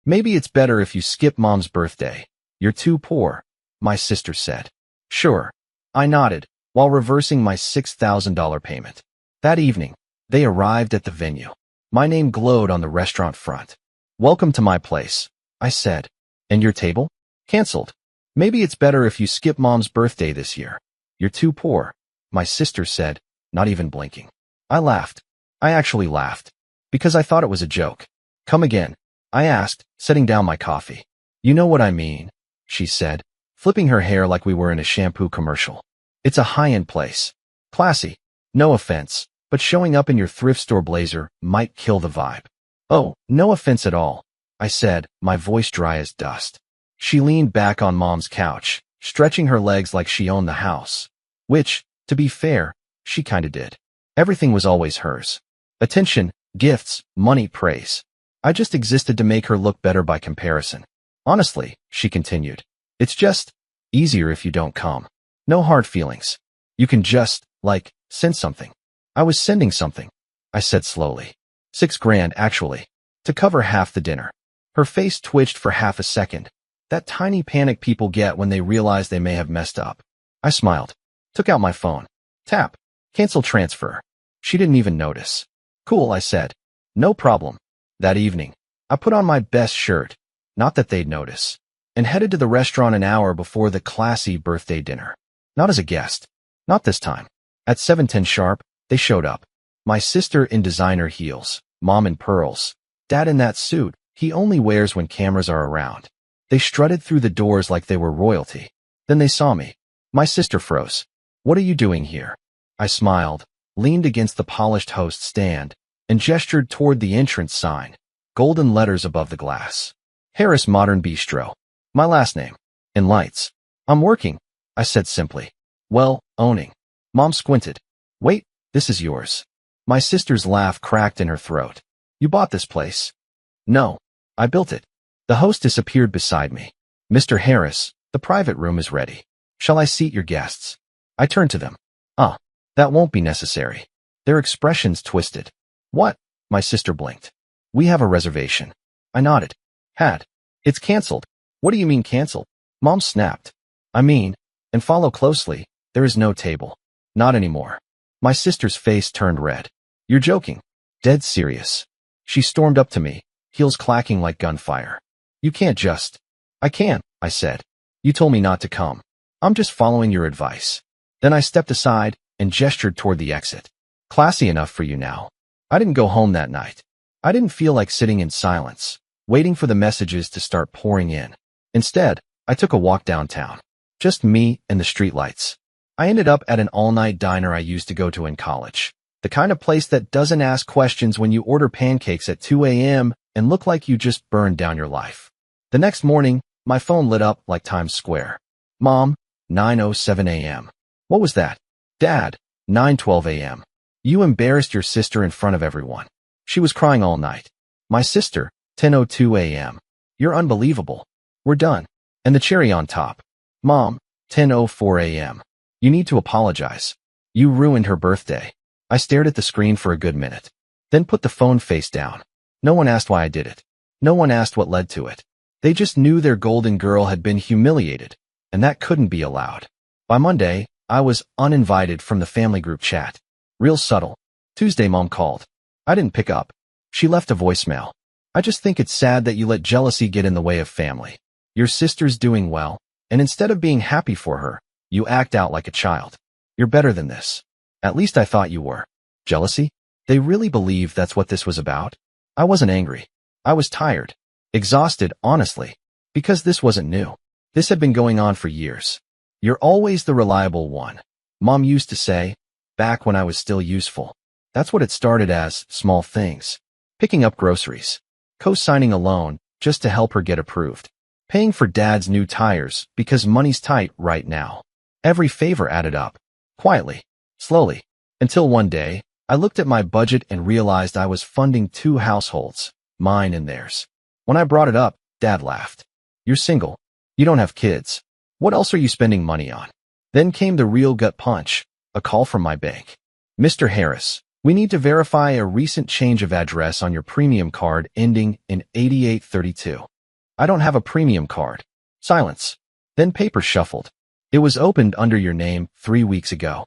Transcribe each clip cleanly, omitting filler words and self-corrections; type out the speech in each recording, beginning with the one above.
Maybe it's better if you skip Mom's birthday. You're too poor, my sister said. Sure. I nodded, while reversing my $6,000 payment. That evening, they arrived at the venue. My name glowed on the restaurant front. Welcome to my place, I said. And your table? Cancelled. Maybe it's better if you skip Mom's birthday this year. You're too poor, my sister said, not even blinking. I laughed. I actually laughed. Because I thought it was a joke. Come again, I asked, setting down my coffee. You know what I mean, she said, flipping her hair like we were in a shampoo commercial. It's a high-end place. Classy. No offense, but showing up in your thrift store blazer might kill the vibe. Oh, no offense at all, I said, my voice dry as dust. She leaned back on Mom's couch, stretching her legs like she owned the house. Which, to be fair, she kinda did. Everything was always hers. Attention, gifts, money, praise. I just existed to make her look better by comparison. Honestly, she continued, it's just easier if you don't come. No hard feelings. You can just, send something. I was sending something, I said slowly. $6,000, actually, to cover half the dinner. Her face twitched for half a second. That tiny panic people get when they realize they may have messed up. I smiled, took out my phone. Tap. Cancel transfer. She didn't even notice. Cool, I said. No problem. That evening, I put on my best shirt, not that they'd notice, and headed to the restaurant an hour before the classy birthday dinner. Not as a guest. Not this time. At 7:10 sharp, they showed up. My sister in designer heels, Mom in pearls, Dad in that suit he only wears when cameras are around. They strutted through the doors like they were royalty. Then they saw me. My sister froze. What are you doing here? I smiled, leaned against the polished host stand, and gestured toward the entrance sign, golden letters above the glass. Harris Modern Bistro. My last name. And lights. I'm working, I said simply. Well, owning. Mom squinted. Wait, this is yours. My sister's laugh cracked in her throat. You bought this place? No, I built it. The hostess appeared beside me. Mr. Harris, the private room is ready. Shall I seat your guests? I turned to them. That won't be necessary. Their expressions twisted. What? My sister blinked. We have a reservation. I nodded. Had. It's canceled. What do you mean canceled? Mom snapped. I mean, and follow closely, there is no table. Not anymore. My sister's face turned red. You're joking. Dead serious. She stormed up to me, heels clacking like gunfire. You can't just. I can, I said. You told me not to come. I'm just following your advice. Then I stepped aside and gestured toward the exit. Classy enough for you now. I didn't go home that night. I didn't feel like sitting in silence, waiting for the messages to start pouring in. Instead, I took a walk downtown. Just me and the streetlights. I ended up at an all-night diner I used to go to in college. The kind of place that doesn't ask questions when you order pancakes at 2 a.m. and look like you just burned down your life. The next morning, my phone lit up like Times Square. Mom, 9:07 a.m. What was that? Dad, 9:12 a.m. You embarrassed your sister in front of everyone. She was crying all night. My sister, 10:02 a.m. You're unbelievable. We're done. And the cherry on top. Mom, 10:04 a.m. You need to apologize. You ruined her birthday. I stared at the screen for a good minute, then put the phone face down. No one asked why I did it. No one asked what led to it. They just knew their golden girl had been humiliated, and that couldn't be allowed. By Monday, I was uninvited from the family group chat. Real subtle. Tuesday, Mom called. I didn't pick up. She left a voicemail. I just think it's sad that you let jealousy get in the way of family. Your sister's doing well, and instead of being happy for her, you act out like a child. You're better than this. At least I thought you were. Jealousy? They really believe that's what this was about? I wasn't angry. I was tired. Exhausted, honestly. Because this wasn't new. This had been going on for years. You're always the reliable one. Mom used to say, back when I was still useful. That's what it started as, small things. Picking up groceries. Co-signing a loan, just to help her get approved. Paying for Dad's new tires, because money's tight right now. Every favor added up. Quietly. Slowly. Until one day, I looked at my budget and realized I was funding 2 households, mine and theirs. When I brought it up, Dad laughed. You're single. You don't have kids. What else are you spending money on? Then came the real gut punch, a call from my bank. Mr. Harris, we need to verify a recent change of address on your premium card ending in 8832. I don't have a premium card. Silence. Then paper shuffled. It was opened under your name 3 weeks ago.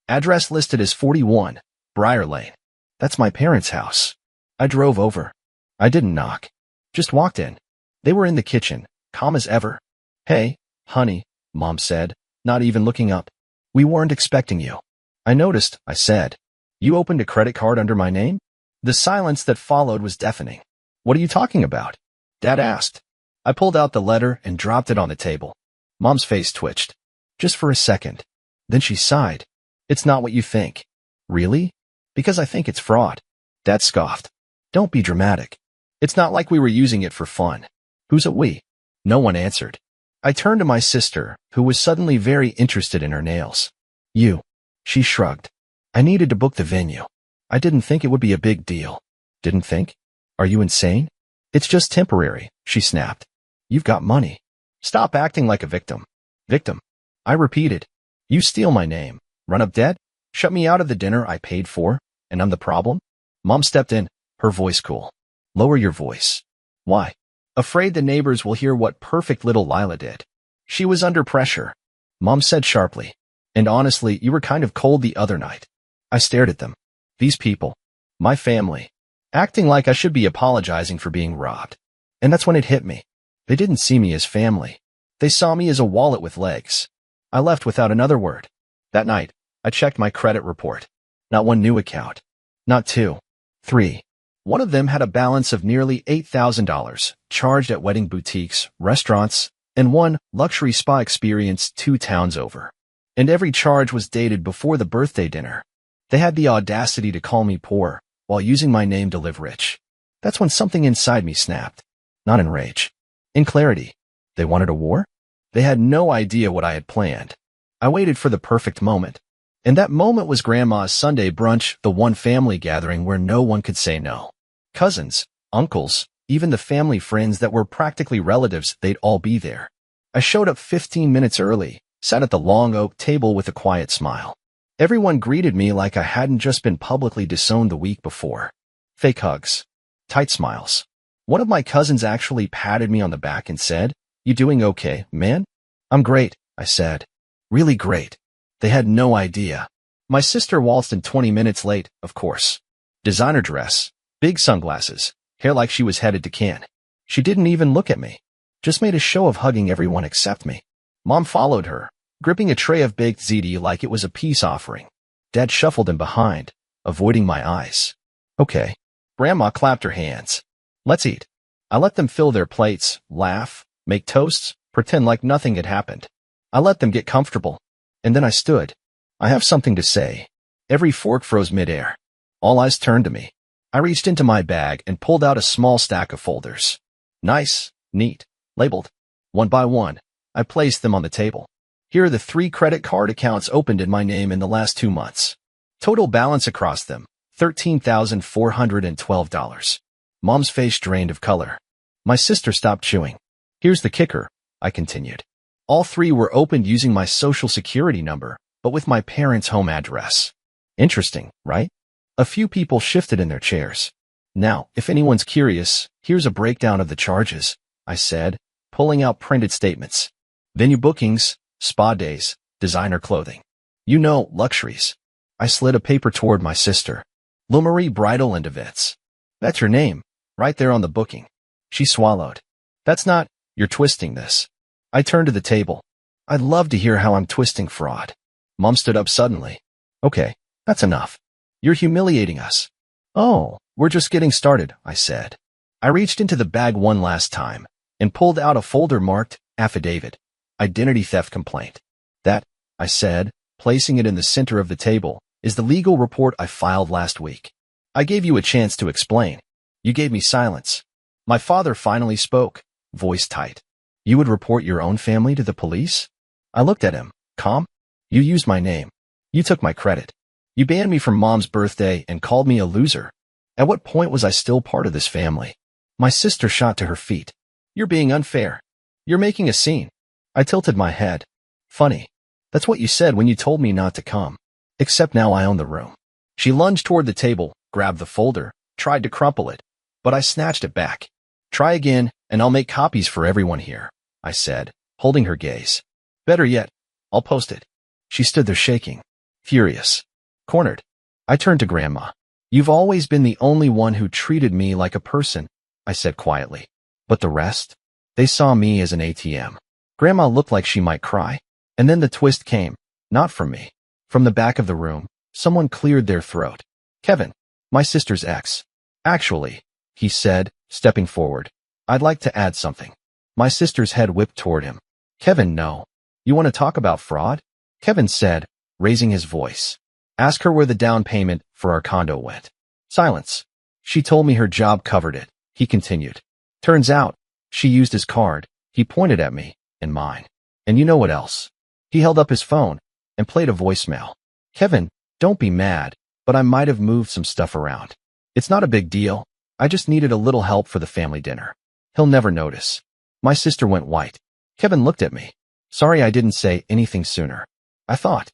Address listed as 41, Briar Lane. That's my parents' house. I drove over. I didn't knock. Just walked in. They were in the kitchen, calm as ever. Hey, honey, Mom said, not even looking up. We weren't expecting you. I noticed, I said. You opened a credit card under my name? The silence that followed was deafening. What are you talking about? Dad asked. I pulled out the letter and dropped it on the table. Mom's face twitched. Just for a second. Then she sighed. It's not what you think. Really? Because I think it's fraud. Dad scoffed. Don't be dramatic. It's not like we were using it for fun. Who's a we? No one answered. I turned to my sister, who was suddenly very interested in her nails. You. She shrugged. I needed to book the venue. I didn't think it would be a big deal. Didn't think? Are you insane? It's just temporary, she snapped. You've got money. Stop acting like a victim. Victim. I repeated. You steal my name, run up dead, shut me out of the dinner I paid for, and I'm the problem? Mom stepped in, her voice cool. Lower your voice. Why? Afraid the neighbors will hear what perfect little Lila did. She was under pressure. Mom said sharply. And honestly, you were kind of cold the other night. I stared at them. These people. My family. Acting like I should be apologizing for being robbed. And that's when it hit me. They didn't see me as family. They saw me as a wallet with legs. I left without another word. That night, I checked my credit report. Not one new account. Not two. 3. One of them had a balance of nearly $8,000, charged at wedding boutiques, restaurants, and one luxury spa experience 2 towns over. And every charge was dated before the birthday dinner. They had the audacity to call me poor, while using my name to live rich. That's when something inside me snapped. Not in rage. In clarity. They wanted a war? They had no idea what I had planned. I waited for the perfect moment. And that moment was Grandma's Sunday brunch, the one family gathering where no one could say no. Cousins, uncles, even the family friends that were practically relatives, they'd all be there. I showed up 15 minutes early, sat at the long oak table with a quiet smile. Everyone greeted me like I hadn't just been publicly disowned the week before. Fake hugs. Tight smiles. One of my cousins actually patted me on the back and said, "You doing okay, man?" "I'm great," I said. "Really great." They had no idea. My sister waltzed in 20 minutes late, of course. Designer dress, big sunglasses, hair like she was headed to Cannes. She didn't even look at me. Just made a show of hugging everyone except me. Mom followed her, gripping a tray of baked ziti like it was a peace offering. Dad shuffled in behind, avoiding my eyes. Okay. Grandma clapped her hands. Let's eat. I let them fill their plates, laugh, make toasts, pretend like nothing had happened. I let them get comfortable. And then I stood. I have something to say. Every fork froze midair. All eyes turned to me. I reached into my bag and pulled out a small stack of folders. Nice, neat, labeled. One by one, I placed them on the table. Here are the 3 credit card accounts opened in my name in the last 2 months. Total balance across them, $13,412. Mom's face drained of color. My sister stopped chewing. Here's the kicker, I continued. All 3 were opened using my social security number, but with my parents' home address. Interesting, right? A few people shifted in their chairs. Now, if anyone's curious, here's a breakdown of the charges, I said, pulling out printed statements. Venue bookings, spa days, designer clothing. You know, luxuries. I slid a paper toward my sister. Lil Marie Bridal and Events. That's your name, right there on the booking. She swallowed. That's not, you're twisting this. I turned to the table. I'd love to hear how I'm twisting fraud. Mom stood up suddenly. Okay, that's enough. You're humiliating us. Oh, we're just getting started, I said. I reached into the bag one last time and pulled out a folder marked Affidavit, Identity Theft Complaint. That, I said, placing it in the center of the table, is the legal report I filed last week. I gave you a chance to explain. You gave me silence. My father finally spoke, voice tight. You would report your own family to the police? I looked at him, calm. You used my name. You took my credit. You banned me from Mom's birthday and called me a loser. At what point was I still part of this family? My sister shot to her feet. You're being unfair. You're making a scene. I tilted my head. Funny. That's what you said when you told me not to come. Except now I own the room. She lunged toward the table, grabbed the folder, tried to crumple it, but I snatched it back. Try again, and I'll make copies for everyone here, I said, holding her gaze. Better yet, I'll post it. She stood there shaking, furious, cornered. I turned to Grandma. You've always been the only one who treated me like a person, I said quietly. But the rest? They saw me as an ATM. Grandma looked like she might cry. And then the twist came, not from me. From the back of the room, someone cleared their throat. Kevin, my sister's ex. Actually, he said, stepping forward, I'd like to add something. My sister's head whipped toward him. Kevin, no. You want to talk about fraud? Kevin said, raising his voice. Ask her where the down payment for our condo went. Silence. She told me her job covered it, he continued. Turns out, she used his card. He pointed at me, and mine. And you know what else? He held up his phone and played a voicemail. Kevin, don't be mad, but I might have moved some stuff around. It's not a big deal. I just needed a little help for the family dinner. He'll never notice. My sister went white. Kevin looked at me. Sorry I didn't say anything sooner. I thought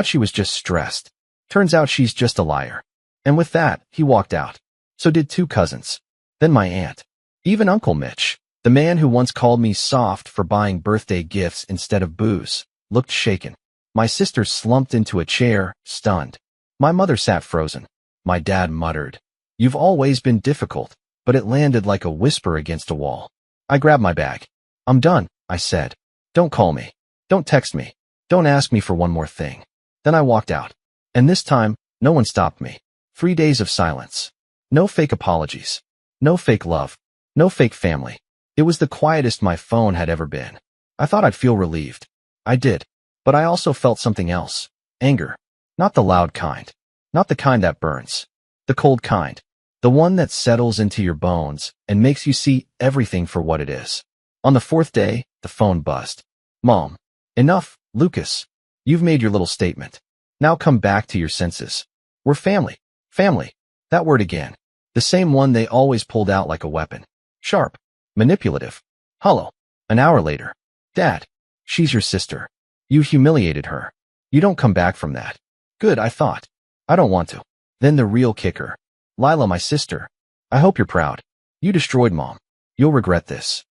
she was just stressed. Turns out she's just a liar. And with that, he walked out. So did two cousins. Then my aunt. Even Uncle Mitch, the man who once called me soft for buying birthday gifts instead of booze, looked shaken. My sister slumped into a chair, stunned. My mother sat frozen. My dad muttered, You've always been difficult, but it landed like a whisper against a wall. I grabbed my bag. I'm done, I said. Don't call me. Don't text me. Don't ask me for one more thing. Then I walked out. And this time, no one stopped me. 3 days of silence. No fake apologies. No fake love. No fake family. It was the quietest my phone had ever been. I thought I'd feel relieved. I did. But I also felt something else. Anger. Not the loud kind. Not the kind that burns. The cold kind. The one that settles into your bones and makes you see everything for what it is. On the 4th day, the phone buzzed. Mom. Enough, Lucas. You've made your little statement. Now come back to your senses. We're family. Family. That word again. The same one they always pulled out like a weapon. Sharp. Manipulative. Hollow. An hour later. Dad. She's your sister. You humiliated her. You don't come back from that. Good, I thought. I don't want to. Then the real kicker. Lila, my sister. I hope you're proud. You destroyed Mom. You'll regret this.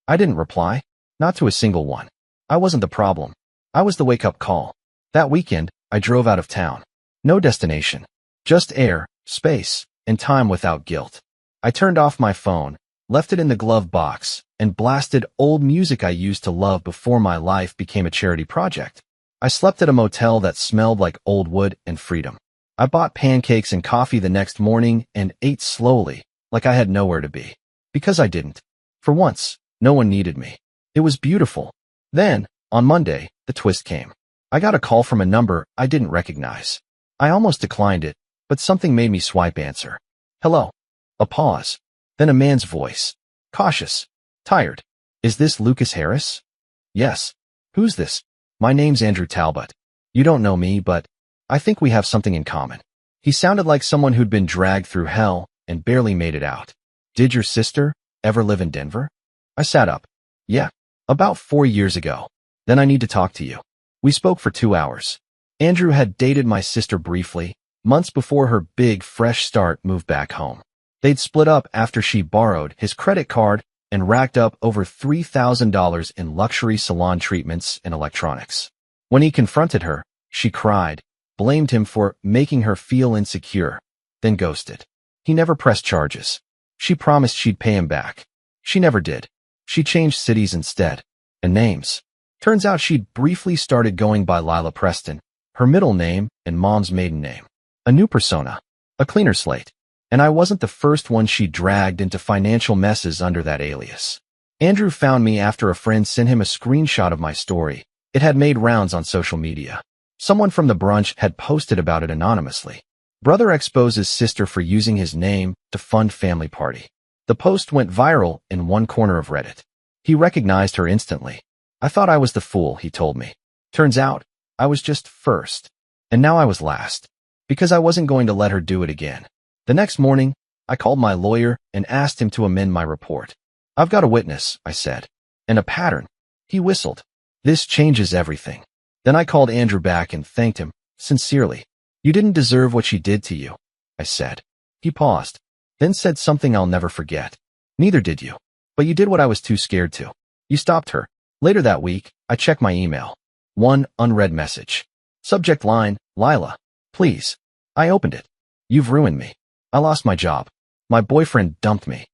I didn't reply. Not to a single one. I wasn't the problem. I was the wake-up call. That weekend, I drove out of town. No destination. Just air, space, and time without guilt. I turned off my phone, left it in the glove box, and blasted old music I used to love before my life became a charity project. I slept at a motel that smelled like old wood and freedom. I bought pancakes and coffee the next morning and ate slowly, like I had nowhere to be. Because I didn't. For once, no one needed me. It was beautiful. Then, on Monday, the twist came. I got a call from a number I didn't recognize. I almost declined it, but something made me swipe answer. Hello. A pause. Then a man's voice. Cautious. Tired. Is this Lucas Harris? Yes. Who's this? My name's Andrew Talbot. You don't know me, but I think we have something in common. He sounded like someone who'd been dragged through hell and barely made it out. Did your sister ever live in Denver? I sat up. Yeah. About 4 years ago. Then I need to talk to you. We spoke for 2 hours. Andrew had dated my sister briefly, months before her big, fresh start moved back home. They'd split up after she borrowed his credit card and racked up over $3,000 in luxury salon treatments and electronics. When he confronted her, she cried, blamed him for making her feel insecure, then ghosted. He never pressed charges. She promised she'd pay him back. She never did. She changed cities instead, and names. Turns out she'd briefly started going by Lila Preston, her middle name and Mom's maiden name. A new persona. A cleaner slate. And I wasn't the first one she dragged into financial messes under that alias. Andrew found me after a friend sent him a screenshot of my story. It had made rounds on social media. Someone from the brunch had posted about it anonymously. Brother exposes sister for using his name to fund family party. The post went viral in one corner of Reddit. He recognized her instantly. I thought I was the fool, he told me. Turns out, I was just first. And now I was last. Because I wasn't going to let her do it again. The next morning, I called my lawyer and asked him to amend my report. I've got a witness, I said. And a pattern. He whistled. This changes everything. Then I called Andrew back and thanked him, sincerely. You didn't deserve what she did to you, I said. He paused, then said something I'll never forget. Neither did you. But you did what I was too scared to. You stopped her. Later that week, I checked my email. One unread message. Subject line, Lila. Please. I opened it. You've ruined me. I lost my job. My boyfriend dumped me.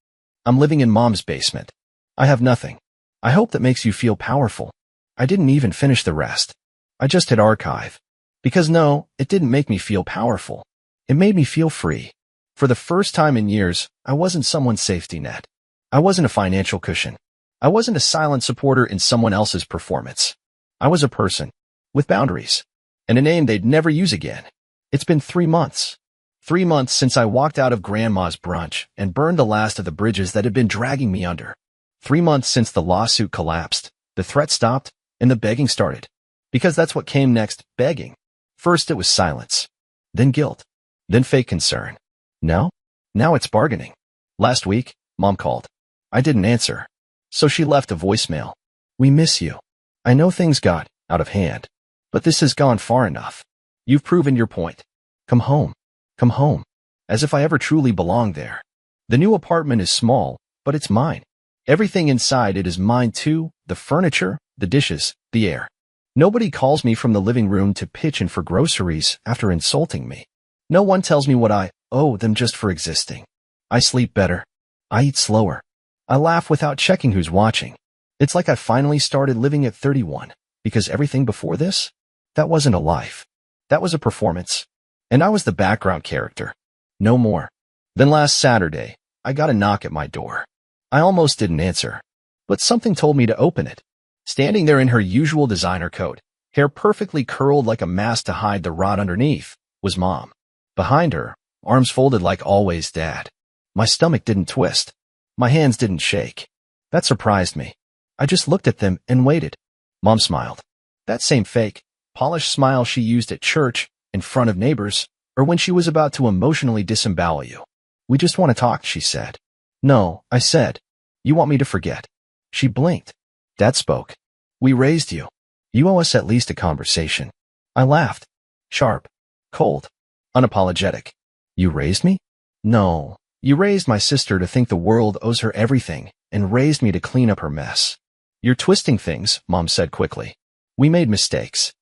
I'm living in Mom's basement. I have nothing. I hope that makes you feel powerful. I didn't even finish the rest. I just hit archive. Because no, it didn't make me feel powerful. It made me feel free. For the first time in years, I wasn't someone's safety net. I wasn't a financial cushion. I wasn't a silent supporter in someone else's performance. I was a person with boundaries and a name they'd never use again. It's been 3 months. 3 months since I walked out of Grandma's brunch and burned the last of the bridges that had been dragging me under. 3 months since the lawsuit collapsed, the threat stopped, and the begging started. Because that's what came next, begging. First it was silence, then guilt, then fake concern. Now it's bargaining. Last week, Mom called. I didn't answer. So she left a voicemail. We miss you. I know things got out of hand, but this has gone far enough. You've proven your point. Come home. Come home. As if I ever truly belonged there. The new apartment is small, but it's mine. Everything inside it is mine too, the furniture, the dishes, the air. Nobody calls me from the living room to pitch in for groceries after insulting me. No one tells me what I owe them just for existing. I sleep better. I eat slower. I laugh without checking who's watching. It's like I finally started living at 31, because everything before this, that wasn't a life. That was a performance. And I was the background character. No more. Then last Saturday, I got a knock at my door. I almost didn't answer, but something told me to open it. Standing there in her usual designer coat, hair perfectly curled like a mask to hide the rot underneath, was Mom. Behind her, arms folded like always, Dad. My stomach didn't twist. My hands didn't shake. That surprised me. I just looked at them and waited. Mom smiled. That same fake, polished smile she used at church, in front of neighbors, or when she was about to emotionally disembowel you. We just want to talk, she said. No, I said. You want me to forget. She blinked. Dad spoke. We raised you. You owe us at least a conversation. I laughed. Sharp. Cold. Unapologetic. You raised me? No. You raised my sister to think the world owes her everything, and raised me to clean up her mess. You're twisting things, Mom said quickly. We made mistakes.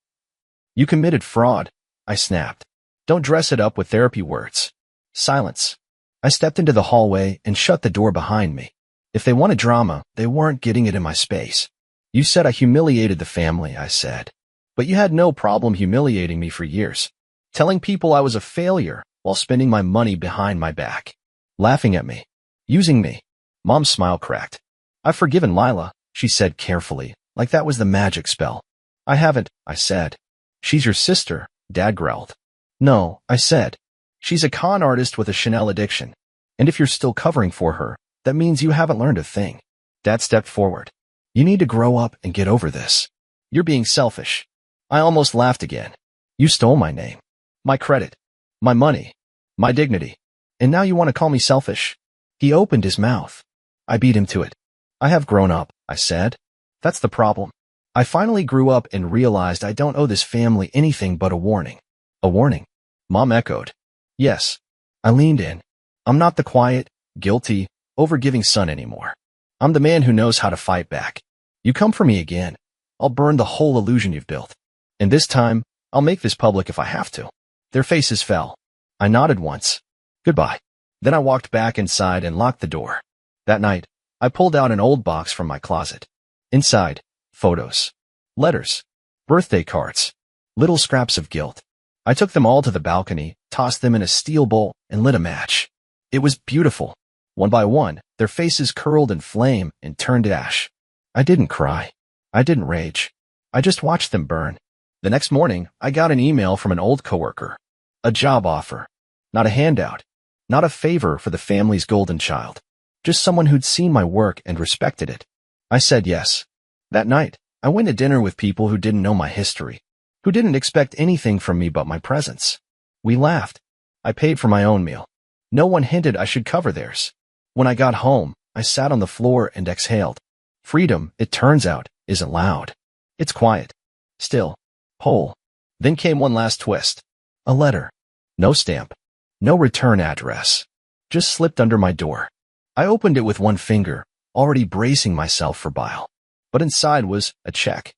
You committed fraud, I snapped. Don't dress it up with therapy words. Silence. I stepped into the hallway and shut the door behind me. If they wanted drama, they weren't getting it in my space. You said I humiliated the family, I said. But you had no problem humiliating me for years. Telling people I was a failure while spending my money behind my back. Laughing at me. Using me. Mom's smile cracked. I've forgiven Lila, she said carefully, like that was the magic spell. I haven't, I said. She's your sister, Dad growled. No, I said. She's a con artist with a Chanel addiction. And if you're still covering for her, that means you haven't learned a thing. Dad stepped forward. You need to grow up and get over this. You're being selfish. I almost laughed again. You stole my name, my credit, my money, my dignity. And now you want to call me selfish? He opened his mouth. I beat him to it. I have grown up, I said. That's the problem. I finally grew up and realized I don't owe this family anything but a warning. A warning? Mom echoed. Yes. I leaned in. I'm not the quiet, guilty, overgiving son anymore. I'm the man who knows how to fight back. You come for me again, I'll burn the whole illusion you've built. And this time, I'll make this public if I have to. Their faces fell. I nodded once. Goodbye. Then I walked back inside and locked the door. That night, I pulled out an old box from my closet. Inside, photos, letters, birthday cards, little scraps of guilt. I took them all to the balcony, tossed them in a steel bowl, and lit a match. It was beautiful. One by one, their faces curled in flame and turned to ash. I didn't cry. I didn't rage. I just watched them burn. The next morning, I got an email from an old coworker. A job offer. Not a handout. Not a favor for the family's golden child. Just someone who'd seen my work and respected it. I said yes. That night, I went to dinner with people who didn't know my history, who didn't expect anything from me but my presence. We laughed. I paid for my own meal. No one hinted I should cover theirs. When I got home, I sat on the floor and exhaled. Freedom, it turns out, isn't loud. It's quiet. Still. Whole. Then came one last twist. A letter. No stamp. No return address. Just slipped under my door. I opened it with one finger, already bracing myself for bile. But inside was a check.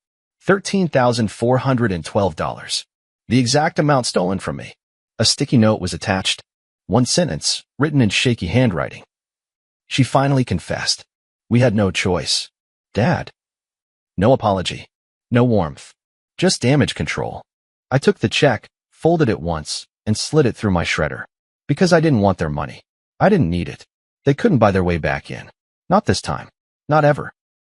$13,412. The exact amount stolen from me. A sticky note was attached. One sentence, written in shaky handwriting. She finally confessed. We had no choice. Dad. No apology. No warmth. Just damage control. I took the check, folded it once, and slid it through my shredder. Because I didn't want their money. I didn't need it. They couldn't buy their way back in. Not this time. Not ever.